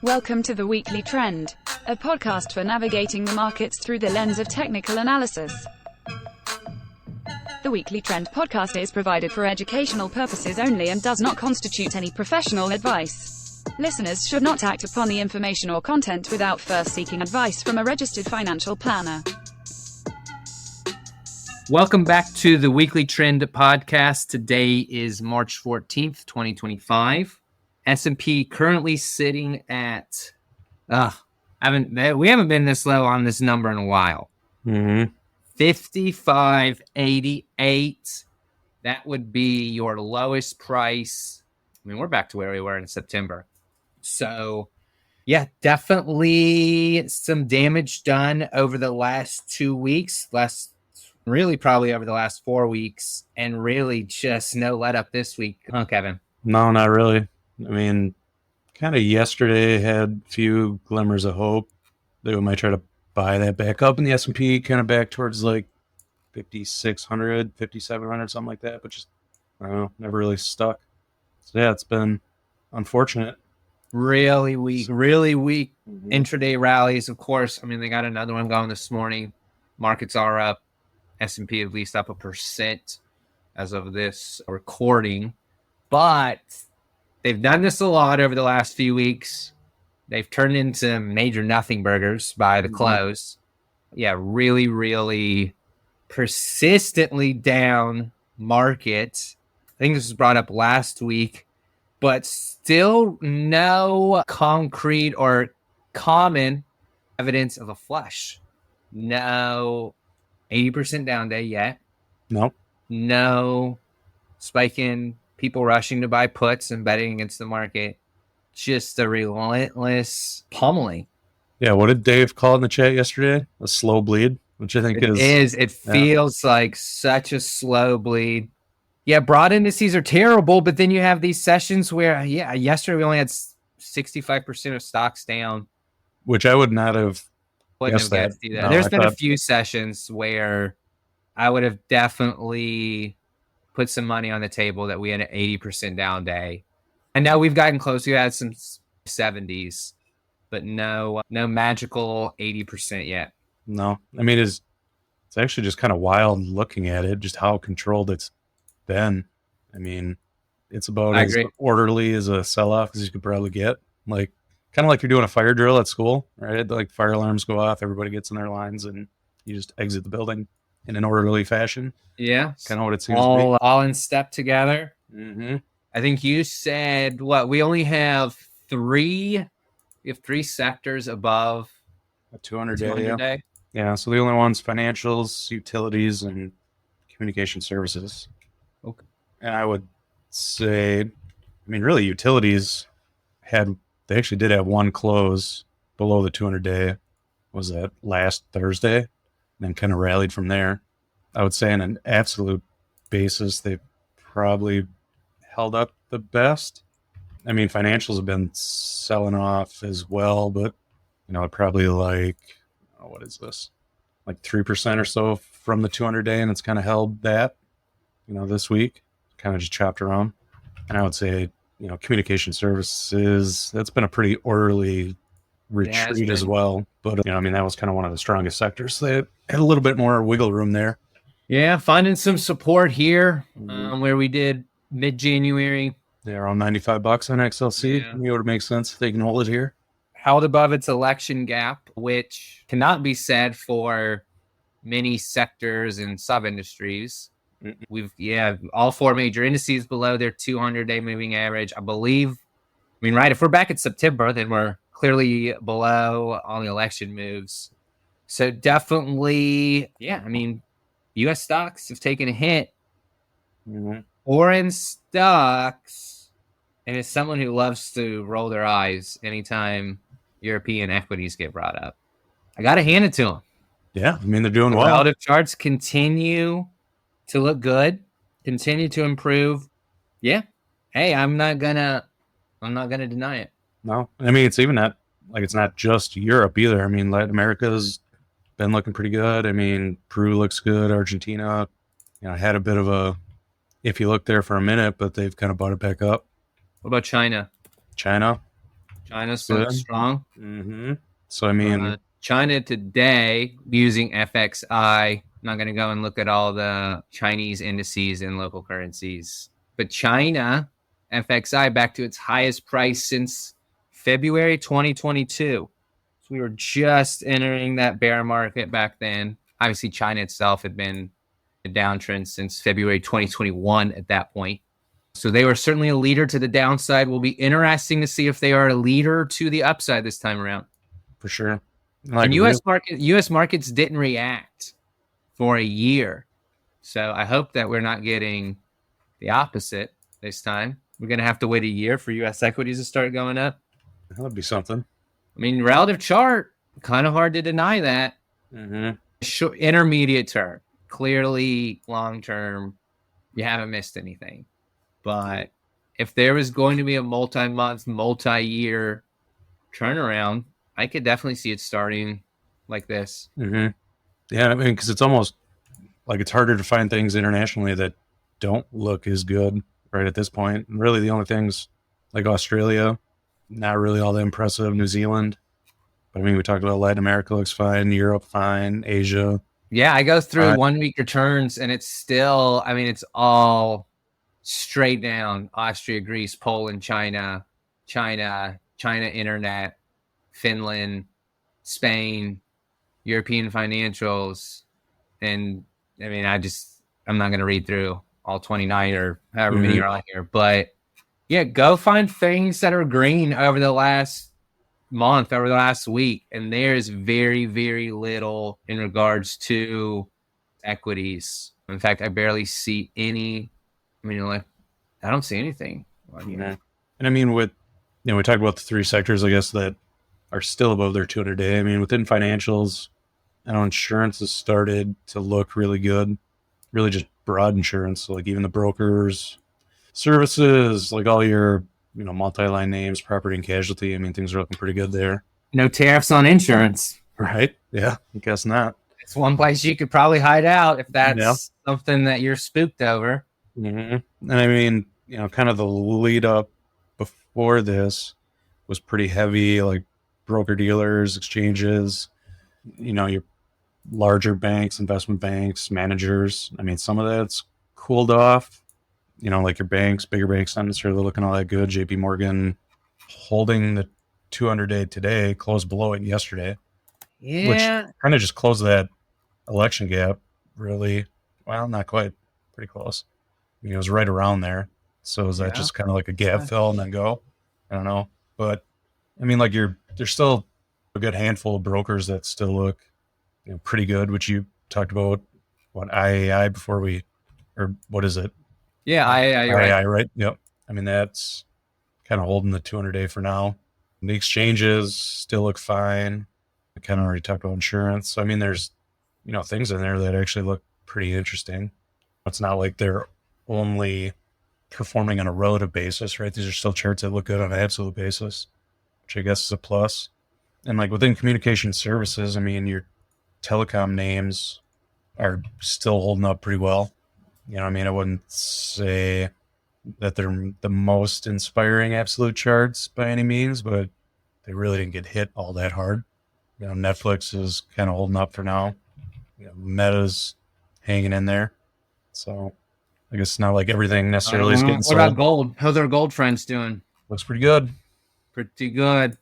Welcome to The Weekly Trend, a podcast for navigating the markets through the lens of technical analysis. The Weekly Trend podcast is provided for educational purposes only and does not constitute any professional advice. Listeners should not act upon the information or content without first seeking advice from a registered financial planner. Welcome back to the Weekly Trend podcast. Today is March 14th, 2025. S&P currently sitting at, we haven't been this low on this number in a while. 55.88. That would be your lowest price. I mean, we're back to where we were in September. So, yeah, definitely some damage done over the last 2 weeks, really probably over the last 4 weeks, and really just no let up this week, huh, Kevin? No, not really. I mean, kind of yesterday had a few glimmers of hope that we might try to buy that back up in the S&P, kind of back towards like 5,600, 5,700, something like that, but just, I don't know, never really stuck. So yeah, it's been unfortunate. Really weak intraday rallies, of course. I mean, they got another one going this morning. Markets are up. S&P at least up 1% as of this recording. But they've done this a lot over the last few weeks. They've turned into major nothing burgers by the close. Yeah, really persistently down market. I think this was brought up last week, but still no concrete or common evidence of a flush. No 80% down day yet. Nope. No spike in people rushing to buy puts and betting against the market. Just a relentless pummeling. Yeah, what did Dave call in the chat yesterday? A slow bleed, which I think It feels like such a slow bleed. Yeah, broad indices are terrible, but then you have these sessions where, yesterday we only had 65% of stocks down. Which I would not have guessed that. No, There's been a few sessions where I would have definitely put some money on the table that we had an 80% down day. And now we've gotten close. We had some 70s, but no magical 80% yet. No. I mean, it's actually just kind of wild looking at it, just how controlled it's been. I mean, it's about as orderly as a sell-off as you could probably get. Like, kind of like you're doing a fire drill at school, right? Like fire alarms go off, everybody gets in their lines, and you just exit the building in an orderly fashion. Yeah. Kind of what it seems to be. All in step together. Mm-hmm. I think you said, we only have three sectors above a 200 day. Yeah, so the only ones, financials, utilities, and communication services. Okay. And I would say, I mean, really, utilities they actually did have one close below the 200 day. Was that last Thursday? And then kind of rallied from there. I would say on an absolute basis, they probably held up the best. I mean, financials have been selling off as well, but, probably like, what is this? Like 3% or so from the 200 day, and it's kind of held that, this week. Kind of just chopped around. And I would say, communication services, that's been a pretty orderly retreat as well. But, that was kind of one of the strongest sectors. So they had a little bit more wiggle room there. Yeah, finding some support here where we did mid-January. Yeah, around $95 on XLC. Yeah. It would make sense if they can hold it here. Held above its election gap, which cannot be said for many sectors and sub-industries. All four major indices below their 200-day moving average, I believe. Right, if we're back at September, then we're clearly below all the election moves. So definitely, U.S. stocks have taken a hit. Foreign stocks, and as someone who loves to roll their eyes anytime European equities get brought up, I got to hand it to them. Yeah, they're doing well. Relative charts continue to look good, continue to improve. Yeah. Hey, I'm not gonna deny it. No, it's even not like it's not just Europe either. Latin America's been looking pretty good. Peru looks good. Argentina, had a bit of a if you look there for a minute, but they've kind of brought it back up. What about China? China, China's Good. looking strong. Mm-hmm. So, I mean, China today using FXI. I'm not going to go and look at all the Chinese indices in local currencies, but China FXI back to its highest price since February 2022. So we were just entering that bear market back then. Obviously, China itself had been a downtrend since February 2021 at that point. So they were certainly a leader to the downside. Will be interesting to see if they are a leader to the upside this time around. for sure. And U.S. markets didn't react for a year. So I hope that we're not getting the opposite this time. We're going to have to wait a year for U.S. equities to start going up. That would be something. I mean, relative chart, kind of hard to deny that. Mm-hmm. Short, intermediate term, clearly long term, you haven't missed anything. But if there was going to be a multi-month, multi-year turnaround, I could definitely see it starting like this. Mm-hmm. Yeah, I mean, because it's almost like it's harder to find things internationally that don't look as good right at this point. And really, the only things like Australia, not really all that impressive. New Zealand, but I mean, we talked about Latin America looks fine, Europe fine, Asia. Yeah, I go through 1 week returns, and it's still, I mean, it's all straight down: Austria, Greece, Poland, China, internet, Finland, Spain, European financials. And I mean, I'm not going to read through all 29 or however many are on here, but yeah, go find things that are green over the last month, over the last week. And there's very, very little in regards to equities. In fact, I barely see any. I mean, like, I don't see anything on here. And I mean, we talked about the three sectors, I guess, that are still above their 200-day. I mean, within financials, I know insurance has started to look really good, really just broad insurance. So like even the brokers, services, like all your, multi-line names, property and casualty. I mean, things are looking pretty good there. No tariffs on insurance. Right? Yeah, I guess not. It's one place you could probably hide out if that's something that you're spooked over. Mm-hmm. And I mean, kind of the lead up before this was pretty heavy, like broker dealers, exchanges, your larger banks, investment banks, managers. I mean, some of that's cooled off. Like your banks, bigger banks, not necessarily looking all that good. JP Morgan holding the 200-day today, closed below it yesterday. Yeah. Which kind of just closed that election gap, really. Well, not quite. Pretty close. It was right around there. So is that just kind of like a gap fill and then go? I don't know. But, I mean, like there's still a good handful of brokers that still look pretty good, which you talked about, IAI before or what is it? Yeah, IAI, right? Yep. I mean, that's kind of holding the 200-day for now. The exchanges still look fine. I kind of already talked about insurance. So, I mean, there's, things in there that actually look pretty interesting. It's not like they're only performing on a relative basis, right? These are still charts that look good on an absolute basis, which I guess is a plus. And like within communication services, I mean, your telecom names are still holding up pretty well. I mean, I wouldn't say that they're the most inspiring absolute charts by any means, but they really didn't get hit all that hard. Netflix is kind of holding up for now. Meta's hanging in there. So I guess it's not like everything necessarily is getting sold. What about gold? How's our gold friends doing? Looks pretty good. Pretty good.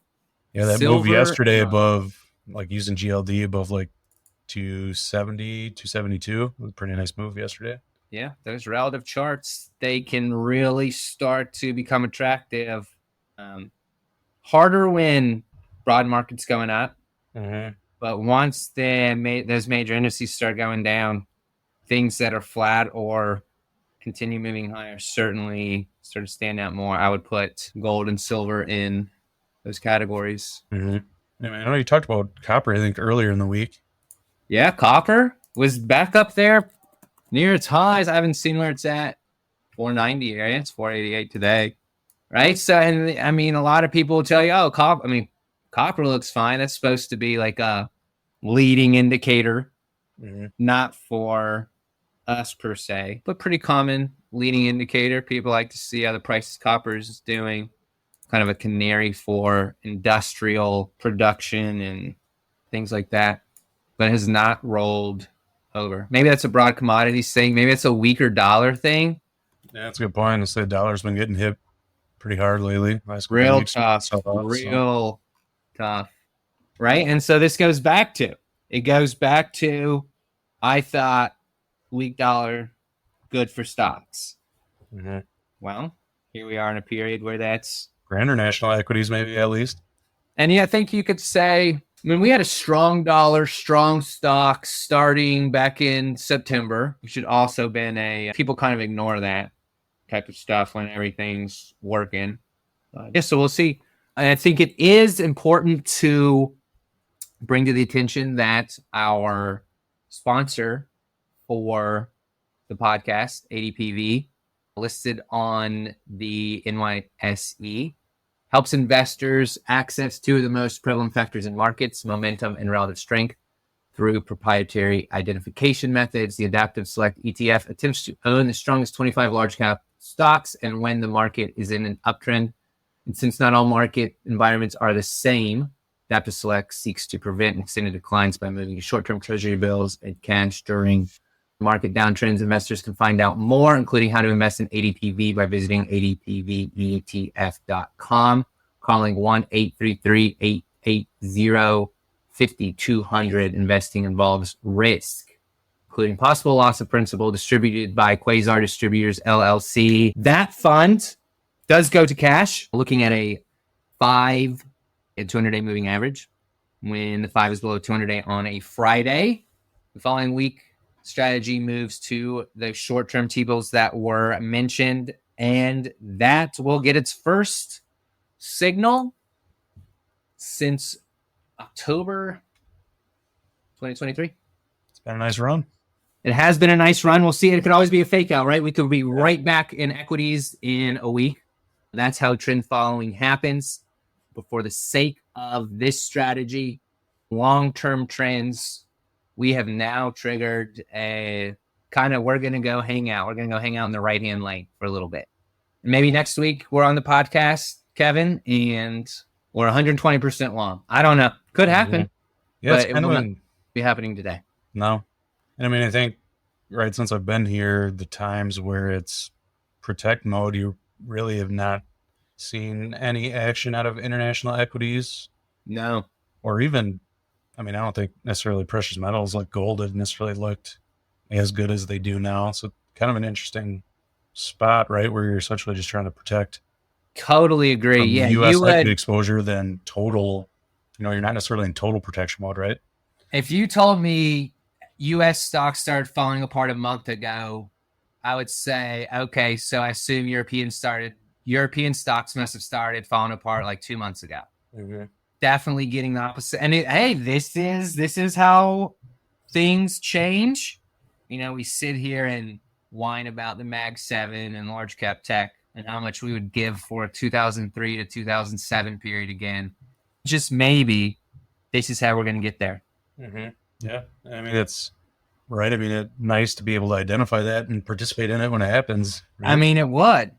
Yeah, that move yesterday above, like using GLD above like 270, 272 was a pretty nice move yesterday. Yeah, those relative charts, they can really start to become attractive. Harder when broad markets going up. Mm-hmm. But once those major indices start going down, things that are flat or continue moving higher certainly sort of stand out more. I would put gold and silver in those categories. Mm-hmm. I know you talked about copper, I think, earlier in the week. Yeah, copper was back up there near its highs. I haven't seen where it's at. 490, right? It's 488 today, right? So, and I mean, a lot of people will tell you, oh, copper looks fine. That's supposed to be like a leading indicator, not for us per se, but pretty common leading indicator. People like to see how the price of copper is doing. kind of a canary for industrial production and things like that, but has not rolled over. Maybe that's a broad commodities thing. Maybe it's a weaker dollar thing. Yeah, that's a good point. The dollar's been getting hit pretty hard lately. Real tough, real tough, right? And so this goes back to, I thought weak dollar, good for stocks. Mm-hmm. Well, here we are in a period where that's for international equities, maybe at least. And yeah, I think you could say, I mean, we had a strong dollar, strong stocks starting back in September, which had also been people kind of ignore that type of stuff when everything's working. Yeah, so we'll see. I think it is important to bring to the attention that our sponsor for the podcast, ADPV, listed on the NYSE, helps investors access two of the most prevalent factors in markets, momentum and relative strength, through proprietary identification methods. The Adaptive Select ETF attempts to own the strongest 25 large cap stocks and when the market is in an uptrend. And since not all market environments are the same, Adaptive Select seeks to prevent extended declines by moving short-term treasury bills and cash during market downtrends. Investors can find out more, including how to invest in ADPV, by visiting adpvetf.com, calling 1-833-880-5200. Investing involves risk, including possible loss of principal, distributed by Quasar Distributors, LLC. That fund does go to cash, looking at a 5 and 200-day moving average. When the 5 is below 200-day on a Friday, the following week, strategy moves to the short-term T-bills that were mentioned, and that will get its first signal since October 2023. It's been a nice run. It has been a nice run. We'll see. It could always be a fake out, right? We could be right back in equities in a week. That's how trend following happens. But for the sake of this strategy, long-term trends, we have now triggered we're going to go hang out. We're going to go hang out in the right-hand lane for a little bit. And maybe next week we're on the podcast, Kevin, and we're 120% long. I don't know. Could happen. Yeah, but it will not be happening today. No. And I mean, I think, right, since I've been here, the times where it's protect mode, you really have not seen any action out of international equities. No. Or even, I mean, I don't think necessarily precious metals like gold have necessarily looked as good as they do now. So kind of an interesting spot, right, where you're essentially just trying to protect. Totally agree. Yeah, U.S. equity exposure than total. You're not necessarily in total protection mode, right? If you told me U.S. stocks started falling apart a month ago, I would say, okay, so I assume European stocks must have started falling apart like 2 months ago. Mm-hmm. Definitely getting the opposite. And this is how things change. We sit here and whine about the Mag 7 and large cap tech and how much we would give for a 2003 to 2007 period again. Just maybe this is how we're going to get there. Mm-hmm. Yeah. I mean, it's right. I mean, it's nice to be able to identify that and participate in it when it happens. Right? I mean, it would.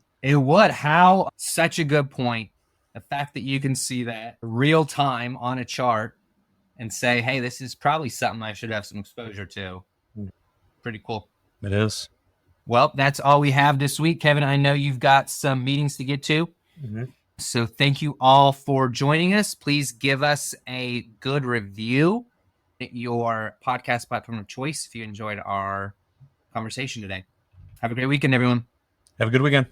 How such a good point. The fact that you can see that real time on a chart and say, hey, this is probably something I should have some exposure to. Pretty cool. It is. Well, that's all we have this week. Kevin, I know you've got some meetings to get to. Mm-hmm. So thank you all for joining us. Please give us a good review at your podcast platform of choice if you enjoyed our conversation today. Have a great weekend, everyone. Have a good weekend.